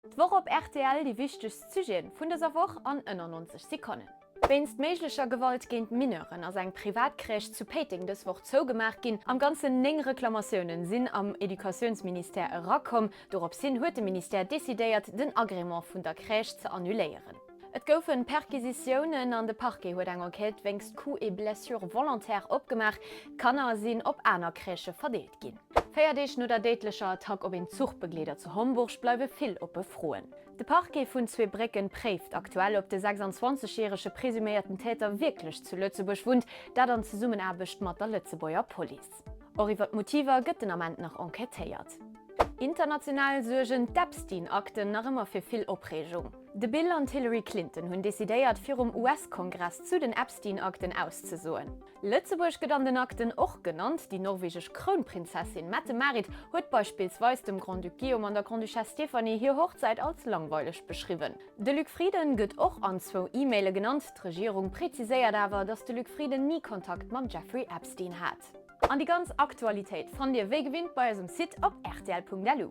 D'Woche op RTL die wichtigsten Sujeten vun dieser Woche an 91 Sekunden. Wennst méiglecher Gewalt géint Mineuren ass eng Privatkrèch zu Peting des Woch zougemerk ginn, am ganzen eng Reklamationioen sinn am Edukationsminister rakom, dorop sinn huet de Minister desidéiert den Agreement vun der Krèch ze annuléieren. Et goufen Perquisitionen an de Parquet huet eng Enquête wéngst Coup e Blessure volontär opgemacht, kann sinn op aner Krèche verdeelt ginn. Feierdeich no der deetlecher Attack op en Zuchtbegleder zu Homburg bleiwe vill op befroen. De Parquet vun zwee Brecken préft aktuell op de 26-jährigesche presumierten Täter wirklich zu Lützeburg wund, dat an ze Summenerbecht mat der Lützebauer Police. Oriwer Motiver gëtt den Amment nach enquetéiert. International surgen d'Epstein-Akten nach immer fir vill Opregung. De Bill und Hillary Clinton hunn desidéiert fir US-Kongress zu den Epstein-Akten auszusoen. Lützeburg gët an den Akten och genannt, die norwegisch Kronprinzessin Mette Marit huet beispielsweise dem Grand Duc Guillaume an der Grandduchesse Stephanie hier Hochzeit als langweilig beschrieben. De Luc Frieden gëtt och an 2 E-Maile genannt, die Regierung präziséiert awer, dass de Luc Frieden nie Kontakt mit Jeffrey Epstein hat. An die ganz Aktualität von dir we gewinnt bei unserem Site op rtl.delu.